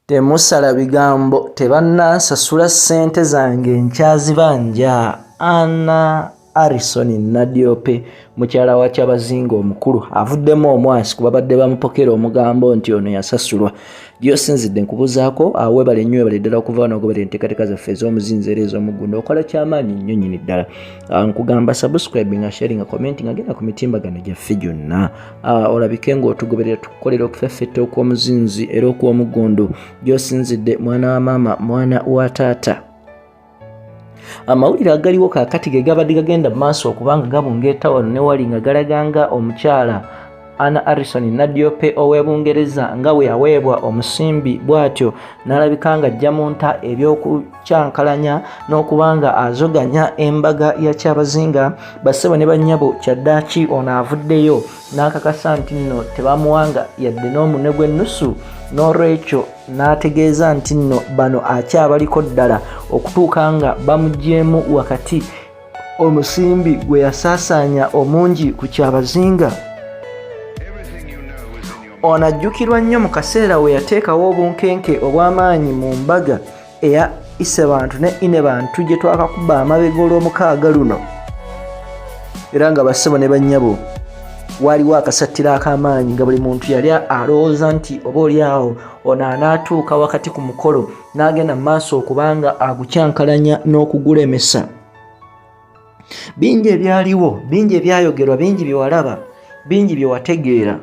Temusala bigambo tebannasasula ssente zange nkyazibanja. Anna Harrison Nadiope mukyala wa Kyabazinga omukulu avuddemu omwasi kuba badde bamupokera omugambo nti ono yasasulwa. Gyosinzidde nkubuzaako awe bale nnyo bale ddala okuva wano ogobera enteekateeka zaffe ez'omuzinzi era ez'omuggundo okola kyamaanyi nnyo nnyini ddala. Nkugamba subscribing nga sharing nga commenting agenda ku mitimbagano gyaffe gyonna. Olabike ng'otugoberera tukukolera okufeffetta okw'omuzinzi era okw'omuggundo. Gyosinzidde mwana wa maama mwana wa taata. Amawulire agaliwo kaakati ge gabadde gagenda mu maaso okubanga gabungeeta wano ne wali nga galaganga omukyala Anna Harrison Nadiope ow'e Bungereza nga bwe yaweebwa omusimbi bw'atyo n'alabika ng'ajja mu nta eby'okukyankalanya n'okubanga azoganya embaga ya Kyabazinga. Bassebo ne bannyabo kyaddaaki ono avuddeyo n'akakasa nti nno tebamuwanga yadde n'omunwe gw'ennusu, n'olwekyo n'ategeeza nti nno bano akyabaliko ddala okutuuka nga bamuggyeemu wakati omusimbi gwe yasaasaanya omungi ku Kyabazinga. Ono ajjukirwa nnyo mu kaseera we yateekawo obunkenke obw'amaanyi mu mbaga eya Isebantu ne Inebantu gye twakakuba amabega olw'omukaaga luno, era nga bassebo ne bannyabo waliwo akasattira ak'amaanyi nga buli muntu yali alowooza nti oba oliawo ono anaatuuka wakati ku mukolo n'agenda mu maaso okubanga agukyankalanya n'okugulemesa. Bingi ebyaliwo, bingi ebyayogerwa, bingi bye walaba, bingi bye wategeera.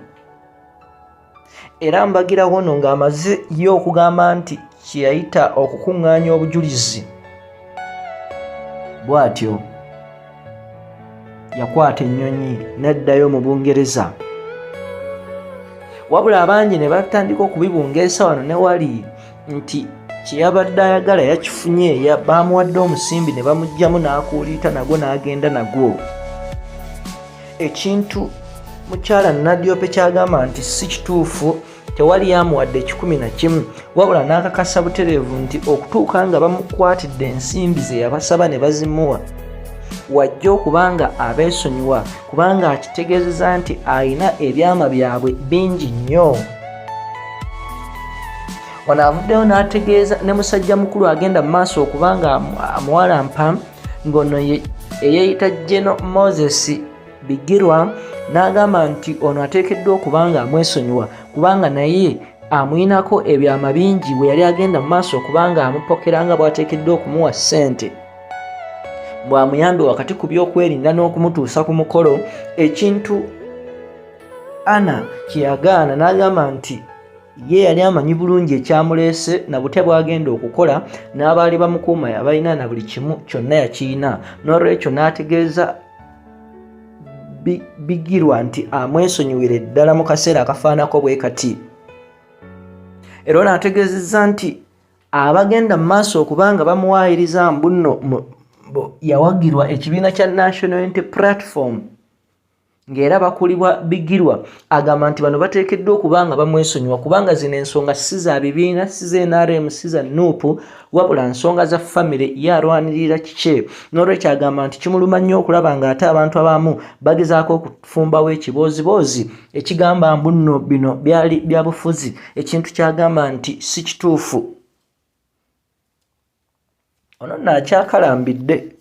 Era mbagirawo ono ng'amaze yo okugamba nti kye yayita okukuŋŋaanya obujulizi bw'atyo yakwata ennyonyi n'addayo mu Bungereza. Wabula abangi ne batandika okubibungeesa wano ne wali nti kye yabadde ayagala yakifunye, baamuwadde omusimbi ne bamuggyamu n'akuuliita nagwo n'agenda nagwo. Ekintu mukyala Nadiope kyagamba nti si kituufu, tewali yamuwadde 11, wabula n'akakasa butereevu nti okutuuka nga bamukwatidde ensimbi ze yabasaba ne bazimuwa wajja okubanga abeesonyiwa kubanga akitegeezeza nti ayina ebyama byabwe bingi nnyo. Ono avuddeyo n'ategeeza ne musajja mukulu agenda mu maaso okubanga amuwalampa ng'ono eyeeyita General Moses Bigirwa n'agamba nti ono ateekeddwa okubanga amwesonyiwa kubanga naye amuyinako ebyama bingi bwe yali agenda mu maaso okubanga amupokera nga bw'ateekeddwa okumuwa ssente bw'amuyambe wakati ku by'okwerinda n'okumutuusa ku mukolo. Ekintu Anna kye yagaana n'agamba nti ye yali amanyi bulungi ekyamuleese na bute bw'agenda okukola n'abaali bamukuuma yabalina na buli kimu kyonna yakiyina, n'olwekyo n'ategeeza Bigirwa nti amwesonyiwire ddala mu kaseera akafaanako bwe kati. Era n'ategeezezza nti abagenda mu maaso okubanga bamuwaayiriza mbuno yawagirwa ekibiina kya National Unity Platform ng'era bakulibwa Bigirwa. Agamba nti bano bateekeddwa okubanga bamwesonyiwa kubanga zino ensonga si za bibiina, si za NRM, si za NUP, wabula nsonga za famire yalwanirira kike. N'olwekyo agamba nti kimuluma nnyo okulaba ng'ate abantu abamu bagezaako okufumbawo ekiboozibozi ekigamba mbuno bino byali bya bufuzi, ekintu kyagamba nti si kituufu. Ono naakyakalambidde.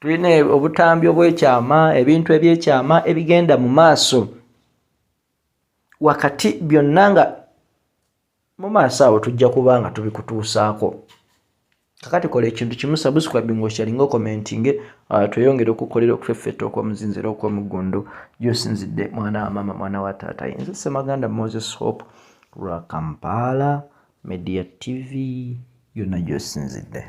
Tulina obutambi obw'ekyama, ebintu eby'ekyama ebigenda mu maaso wakati byonna nga mu maaso awo tujja kuba nga tubikutuusaako. Kakati kola ekintu kimu, subscribing osharinga commenting, tweyongere okukolera okufeffetta okw'omuzinzi era okw'omuggundo. Gyosinzidde mwana wa maama mwana wa taata. Nze Ssemaganda Moses Hope lwa Kampala Media TV, yonna gyosinzidde.